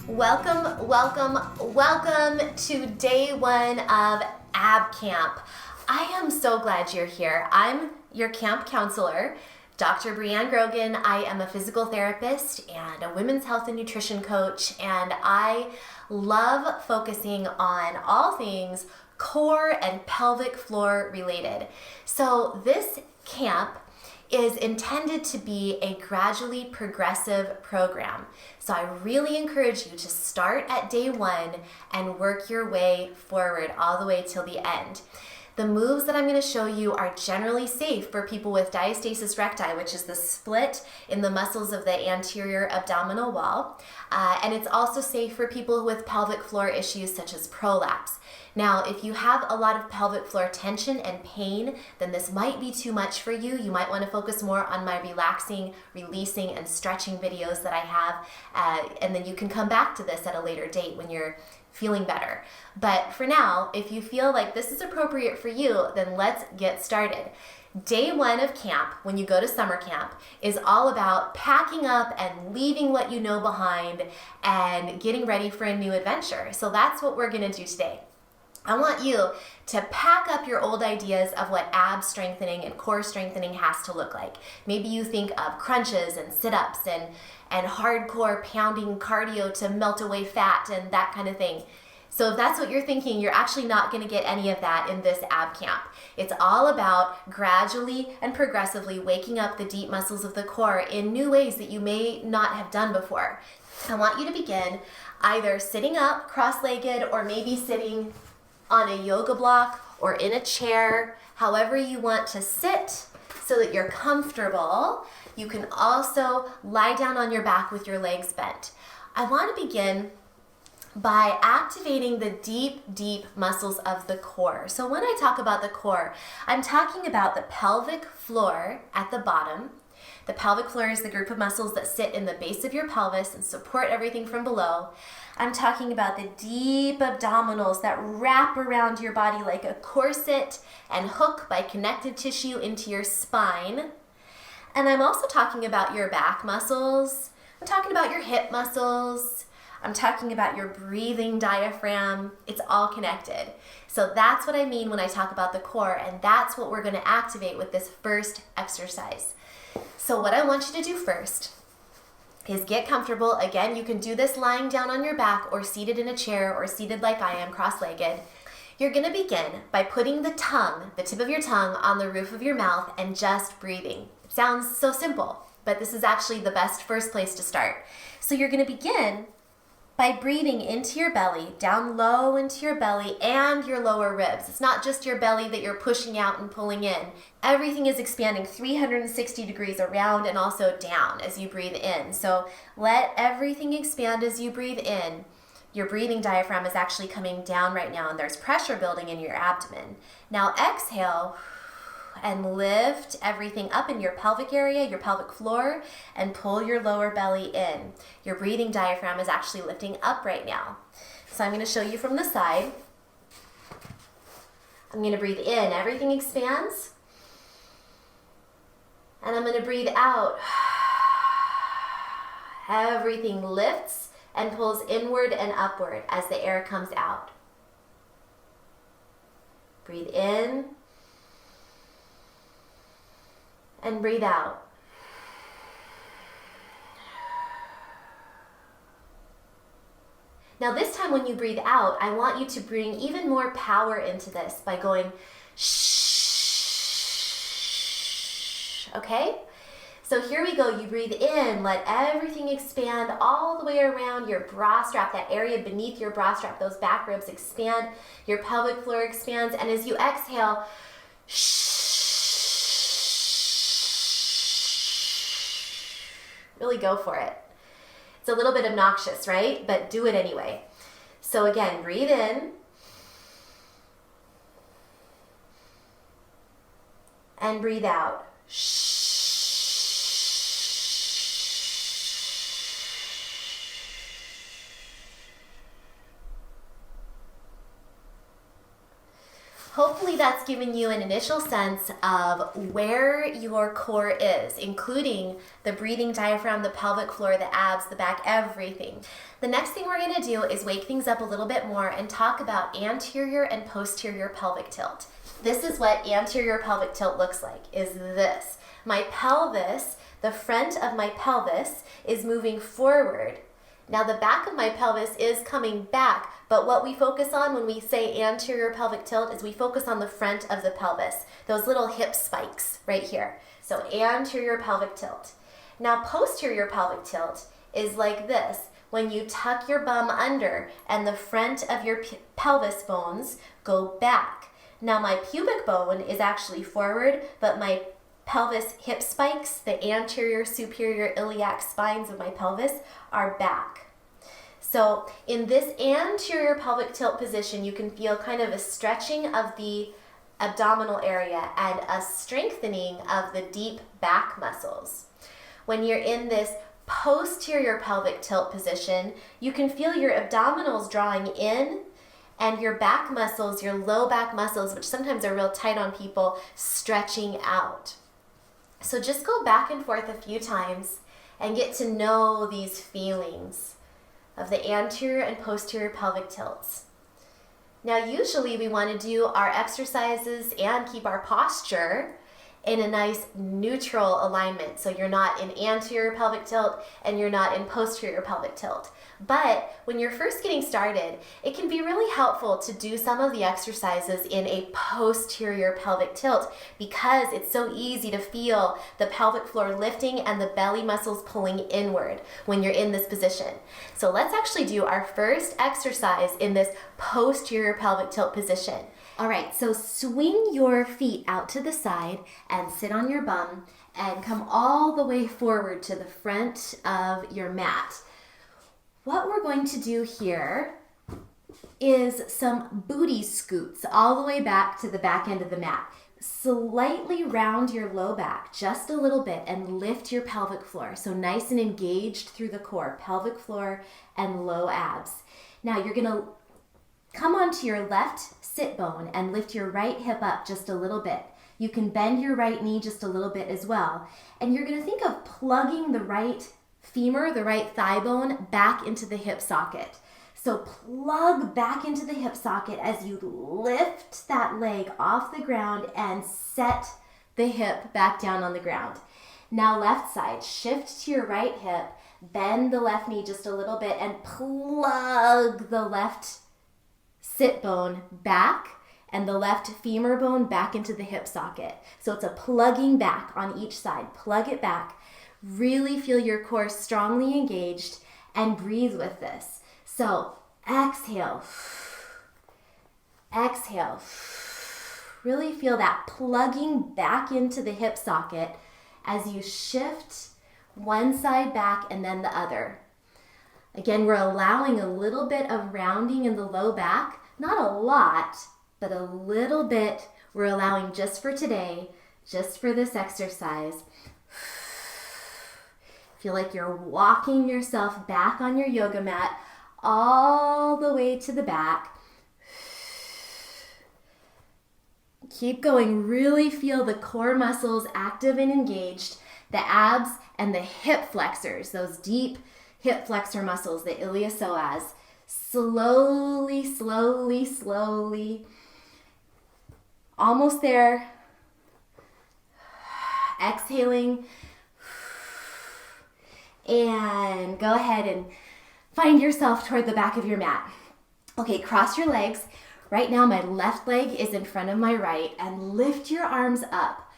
Welcome, welcome, welcome to day one of Ab Camp. I am so glad you're here. I'm your camp counselor, Dr. Brianne Grogan. I am a physical therapist and a women's health and nutrition coach, and I love focusing on all things core and pelvic floor related. So this camp is intended to be a gradually progressive program. So I really encourage you to start at day one and work your way forward all the way till the end. The moves that I'm going to show you are generally safe for people with diastasis recti, which is the split in the muscles of the anterior abdominal wall. And it's also safe for people with pelvic floor issues such as prolapse. Now, if you have a lot of pelvic floor tension and pain, then this might be too much for you. You might want to focus more on my relaxing, releasing, and stretching videos that I have. And then you can come back to this at a later date when you're feeling better. But for now, if you feel like this is appropriate for you, then let's get started. Day one of camp, when you go to summer camp, is all about packing up and leaving what you know behind and getting ready for a new adventure. So that's what we're going to do today. I want you to pack up your old ideas of what ab strengthening and core strengthening has to look like. Maybe you think of crunches and sit-ups and hardcore pounding cardio to melt away fat and that kind of thing. So if that's what you're thinking, you're actually not going to get any of that in this ab camp. It's all about gradually and progressively waking up the deep muscles of the core in new ways that you may not have done before. I want you to begin either sitting up, cross-legged, or maybe sitting on a yoga block or in a chair, however you want to sit so that you're comfortable. You can also lie down on your back with your legs bent. I want to begin by activating the deep muscles of the core. So when I talk about the core, I'm talking about the pelvic floor at the bottom. The pelvic floor is the group of muscles that sit in the base of your pelvis and support everything from below. I'm talking about the deep abdominals that wrap around your body like a corset and hook by connective tissue into your spine. And I'm also talking about your back muscles. I'm talking about your hip muscles. I'm talking about your breathing diaphragm. It's all connected. So that's what I mean when I talk about the core, and that's what we're going to activate with this first exercise. So what I want you to do first is get comfortable. Again, you can do this lying down on your back or seated in a chair or seated like I am, cross-legged. You're going to begin by putting the tongue, the tip of your tongue, on the roof of your mouth and just breathing. It sounds so simple, but this is actually the best first place to start. So you're going to begin by breathing into your belly, down low into your belly and your lower ribs. It's not just your belly that you're pushing out and pulling in. Everything is expanding 360 degrees around and also down as you breathe in. So let everything expand as you breathe in. Your breathing diaphragm is actually coming down right now and there's pressure building in your abdomen. Now exhale and lift everything up in your pelvic area, your pelvic floor, and pull your lower belly in. Your breathing diaphragm is actually lifting up right now. So I'm going to show you from the side. I'm going to breathe in, everything expands. And I'm going to breathe out. Everything lifts and pulls inward and upward as the air comes out. Breathe in. And breathe out. Now this time when you breathe out, I want you to bring even more power into this by going shh, okay? So here we go, you breathe in, let everything expand all the way around your bra strap, that area beneath your bra strap, those back ribs expand, your pelvic floor expands, and as you exhale, shh. Really go for it. It's a little bit obnoxious, right? But do it anyway. So again, breathe in. And breathe out. Hope hopefully that's given you an initial sense of where your core is, including the breathing diaphragm, the pelvic floor, the abs, the back, everything. The next thing we're gonna do is wake things up a little bit more and talk about anterior and posterior pelvic tilt. This is what anterior pelvic tilt looks like, is this. My pelvis, the front of my pelvis is moving forward. Now the back of my pelvis is coming back, but what we focus on when we say anterior pelvic tilt is we focus on the front of the pelvis, those little hip spikes right here. So anterior pelvic tilt. Now posterior pelvic tilt is like this, when you tuck your bum under and the front of your pelvis bones go back. Now my pubic bone is actually forward, but my pelvis hip spikes, the anterior superior iliac spines of my pelvis, are back. So in this anterior pelvic tilt position, you can feel kind of a stretching of the abdominal area and a strengthening of the deep back muscles. When you're in this posterior pelvic tilt position, you can feel your abdominals drawing in and your back muscles, your low back muscles, which sometimes are real tight on people, stretching out. So just go back and forth a few times and get to know these feelings of the anterior and posterior pelvic tilts. Now usually we want to do our exercises and keep our posture in a nice neutral alignment. So you're not in anterior pelvic tilt and you're not in posterior pelvic tilt. But when you're first getting started, it can be really helpful to do some of the exercises in a posterior pelvic tilt because it's so easy to feel the pelvic floor lifting and the belly muscles pulling inward when you're in this position. So let's actually do our first exercise in this posterior pelvic tilt position. All right, so swing your feet out to the side and sit on your bum and come all the way forward to the front of your mat. What we're going to do here is some booty scoots all the way back to the back end of the mat. Slightly round your low back just a little bit and lift your pelvic floor. So nice and engaged through the core, pelvic floor and low abs. Now you're gonna come onto your left sit bone and lift your right hip up just a little bit. You can bend your right knee just a little bit as well. And you're gonna think of plugging the right femur, the right thigh bone, back into the hip socket. So plug back into the hip socket as you lift that leg off the ground and set the hip back down on the ground. Now left side, shift to your right hip, bend the left knee just a little bit and plug the left sit bone back and the left femur bone back into the hip socket. So it's a plugging back on each side. Plug it back. Really feel your core strongly engaged and breathe with this. So exhale, exhale. Really feel that plugging back into the hip socket as you shift one side back and then the other. Again, we're allowing a little bit of rounding in the low back. Not a lot, but a little bit we're allowing just for today, just for this exercise. Feel like you're walking yourself back on your yoga mat all the way to the back. Keep going. Really feel the core muscles active and engaged, the abs and the hip flexors, those deep hip flexor muscles, the iliopsoas. Slowly, slowly, slowly. Almost there. Exhaling. And go ahead and find yourself toward the back of your mat. Okay, cross your legs. Right now, my left leg is in front of my right, and lift your arms up.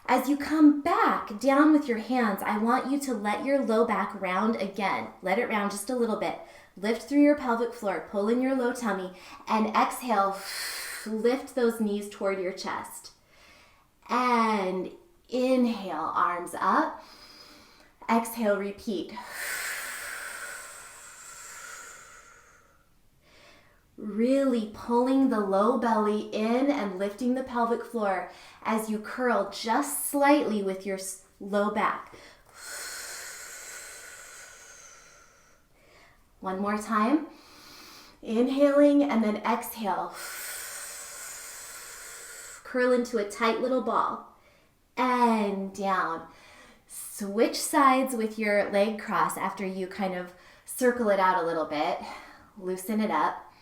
As you come back down with your hands, I want you to let your low back round again. Let it round just a little bit. Lift through your pelvic floor, pull in your low tummy, and exhale, lift those knees toward your chest. And inhale, arms up. Exhale, repeat. Really pulling the low belly in and lifting the pelvic floor as you curl just slightly with your low back. One more time. Inhaling and then exhale. curl into a tight little ball. And down. Switch sides with your leg cross after you kind of circle it out a little bit. Loosen it up.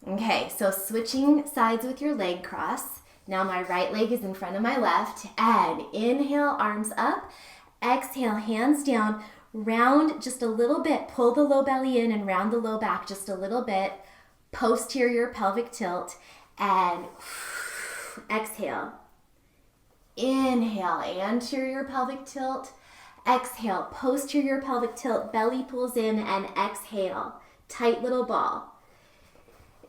Okay, so switching sides with your leg cross. Now my right leg is in front of my left. And inhale, arms up. Exhale, hands down. Round just a little bit. Pull the low belly in and round the low back just a little bit. Posterior pelvic tilt. And exhale. Inhale, anterior pelvic tilt. Exhale, posterior pelvic tilt. Belly pulls in and exhale. Tight little ball.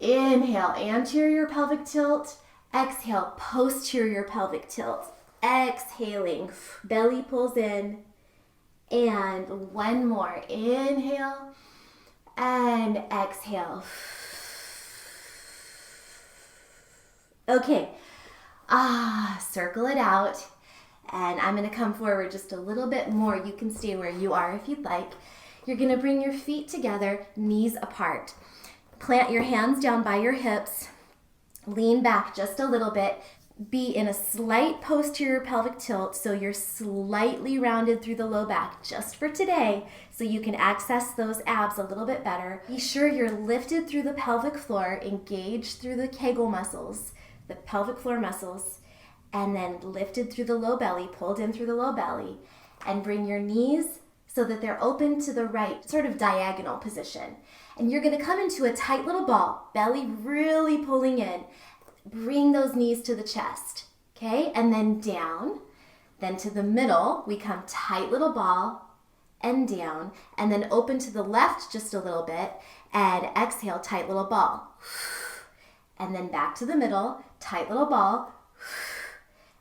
Inhale, anterior pelvic tilt. Exhale, posterior pelvic tilt. Exhaling, belly pulls in. And one more. Inhale and exhale. Okay. Circle it out. And I'm going to come forward just a little bit more. You can stay where you are if you'd like. You're going to bring your feet together, knees apart. Plant your hands down by your hips. Lean back just a little bit. Be in a slight posterior pelvic tilt so you're slightly rounded through the low back just for today so you can access those abs a little bit better. Be sure you're lifted through the pelvic floor, engaged through the Kegel muscles, the pelvic floor muscles, and then lifted through the low belly, pulled in through the low belly, and bring your knees so that they're open to the right, sort of diagonal position. And you're going to come into a tight little ball, belly really pulling in. Bring those knees to the chest, okay? And then down, then to the middle, we come tight little ball and down, and then open to the left just a little bit, and exhale, tight little ball. And then back to the middle, tight little ball,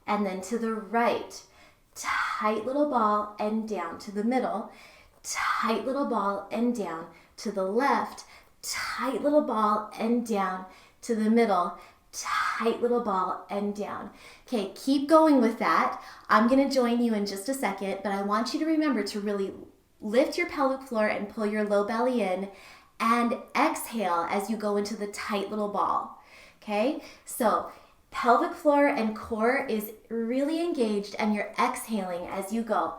and then to the right, tight little ball and down to the middle, tight little ball and down to the left, tight little ball and down to the middle, tight little ball and down. Okay, keep going with that. I'm going to join you in just a second, but I want you to remember to really lift your pelvic floor and pull your low belly in and exhale as you go into the tight little ball. Okay, so pelvic floor and core is really engaged and you're exhaling as you go.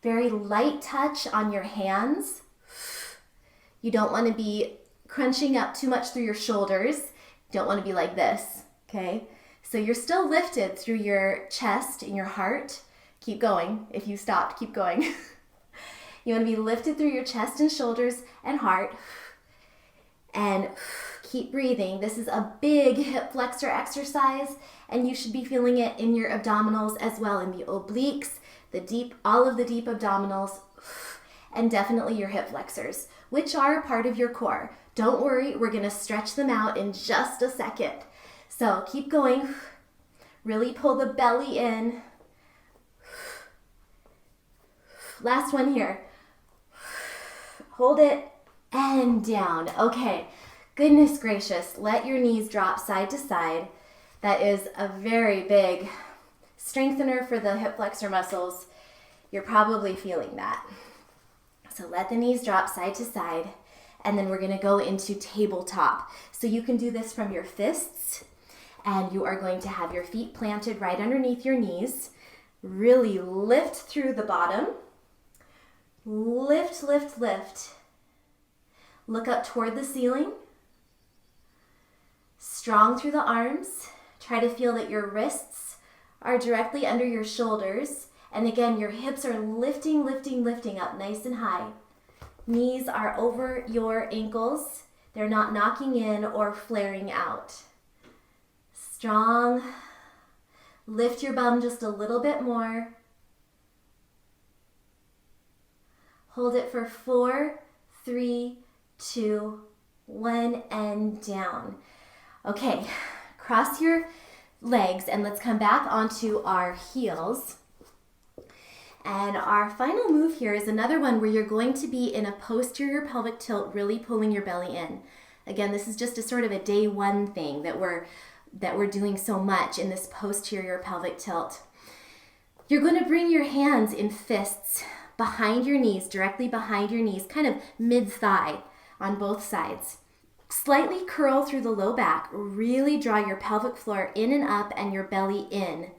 Very light touch on your hands. You don't want to be crunching up too much through your shoulders. You don't want to be like this, okay? So you're still lifted through your chest and your heart. Keep going. If you stopped, keep going. You want to be lifted through your chest and shoulders and heart. And keep breathing. This is a big hip flexor exercise, and you should be feeling it in your abdominals as well, in the obliques, all of the deep abdominals, and definitely your hip flexors, which are a part of your core. Don't worry, we're going to stretch them out in just a second. So keep going. Really pull the belly in. Last one here. Hold it and down. Okay, goodness gracious, let your knees drop side to side. That is a very big strengthener for the hip flexor muscles. You're probably feeling that. So let the knees drop side to side, and then we're going to go into tabletop. So you can do this from your fists, and you are going to have your feet planted right underneath your knees. Really lift through the bottom. Lift, lift, lift. Look up toward the ceiling. Strong through the arms. Try to feel that your wrists are directly under your shoulders. And again, your hips are lifting, lifting, lifting up nice and high. Knees are over your ankles. They're not knocking in or flaring out. Strong. Lift your bum just a little bit more. Hold it for 4, 3, 2, 1, and down. Okay, cross your legs and let's come back onto our heels. And our final move here is another one where you're going to be in a posterior pelvic tilt, really pulling your belly in. Again, this is just a sort of a day one thing that we're that we're doing so much in this posterior pelvic tilt. You're going to bring your hands in fists behind your knees, directly behind your knees, kind of mid-thigh on both sides. Slightly curl through the low back. Really draw your pelvic floor in and up and your belly in.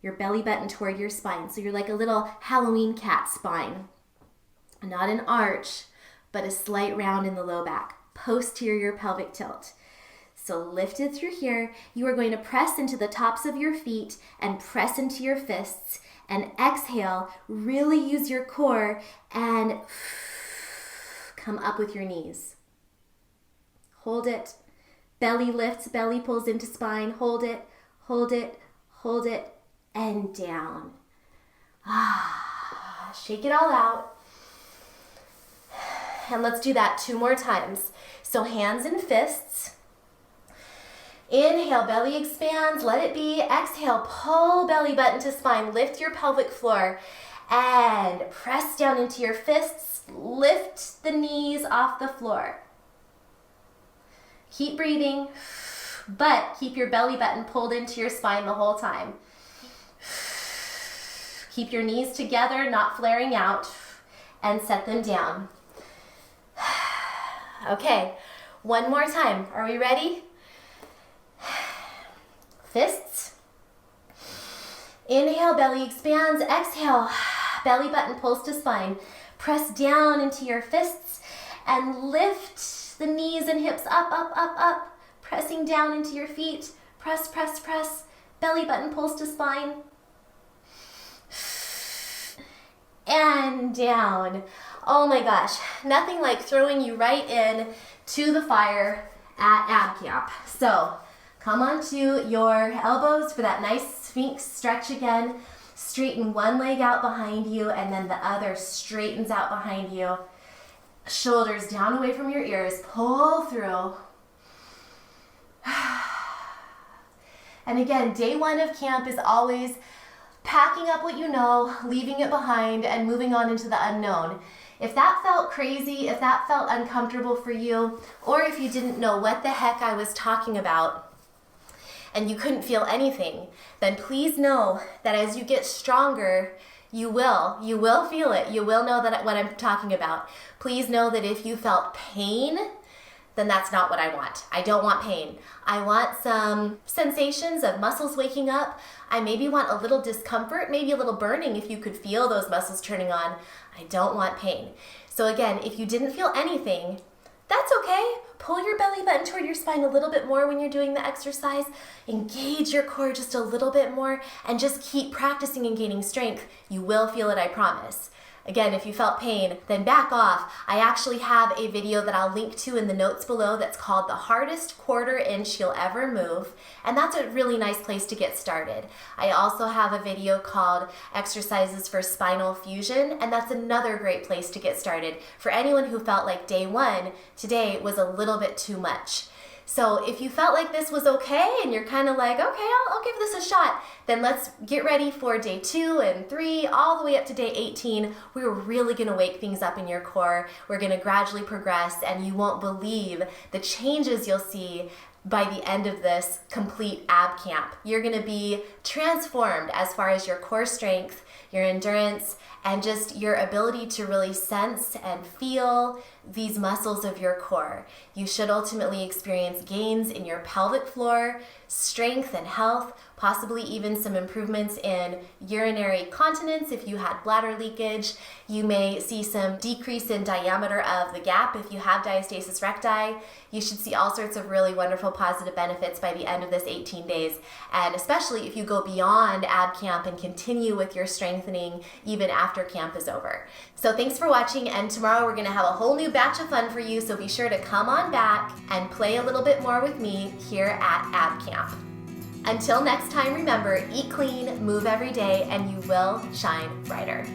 Your belly button toward your spine. So you're like a little Halloween cat spine. Not an arch, but a slight round in the low back. Posterior pelvic tilt. So lifted through here, you are going to press into the tops of your feet and press into your fists and exhale. Really use your core and come up with your knees. Hold it. Belly lifts, belly pulls into spine. Hold it, hold it, hold it, and down. Shake it all out. And let's do that 2 more times. So hands and fists. Inhale, belly expands, let it be. Exhale, pull belly button to spine. Lift your pelvic floor and press down into your fists. Lift the knees off the floor. Keep breathing, but keep your belly button pulled into your spine the whole time. Keep your knees together, not flaring out, and set them down. Okay, 1 more time. Are we ready? Fists. Inhale, belly expands. Exhale, belly button pulls to spine. Press down into your fists and lift the knees and hips up, up, up, up. Pressing down into your feet. Press, press, press. Belly button pulls to spine. And down. Oh my gosh, nothing like throwing you right in to the fire at ab camp. So come onto your elbows for that nice Sphinx stretch again. Straighten one leg out behind you and then the other straightens out behind you. Shoulders down away from your ears. Pull through. And again, day 1 of camp is always packing up what you know, leaving it behind, and moving on into the unknown. If that felt crazy, if that felt uncomfortable for you, or if you didn't know what the heck I was talking about and you couldn't feel anything, then please know that as you get stronger, you will feel it. You will know that what I'm talking about. Please know that if you felt pain, then that's not what I want. I don't want pain. I want some sensations of muscles waking up. I maybe want a little discomfort, maybe a little burning if you could feel those muscles turning on. I don't want pain. So again, if you didn't feel anything, that's okay. Pull your belly button toward your spine a little bit more when you're doing the exercise. Engage your core just a little bit more and just keep practicing and gaining strength. You will feel it, I promise. Again, if you felt pain, then back off. I actually have a video that I'll link to in the notes below that's called The Hardest Quarter Inch You'll Ever Move, and that's a really nice place to get started. I also have a video called Exercises for Spinal Fusion, and that's another great place to get started for anyone who felt like day 1 today was a little bit too much. So if you felt like this was okay and you're kind of like, okay, I'll give this a shot, then let's get ready for day 2 and 3, all the way up to day 18. We're really gonna wake things up in your core. We're gonna gradually progress, and you won't believe the changes you'll see by the end of this complete ab camp. You're gonna be transformed as far as your core strength, your endurance, and just your ability to really sense and feel these muscles of your core. You should ultimately experience gains in your pelvic floor, strength and health, possibly even some improvements in urinary continence if you had bladder leakage. You may see some decrease in diameter of the gap if you have diastasis recti. You should see all sorts of really wonderful positive benefits by the end of this 18 days, and especially if you go beyond ab camp and continue with your strengthening even after camp is over. So thanks for watching, and tomorrow we're gonna have a whole new batch of fun for you, so be sure to come on back and play a little bit more with me here at ab camp. Until next time, remember, eat clean, move every day, and you will shine brighter.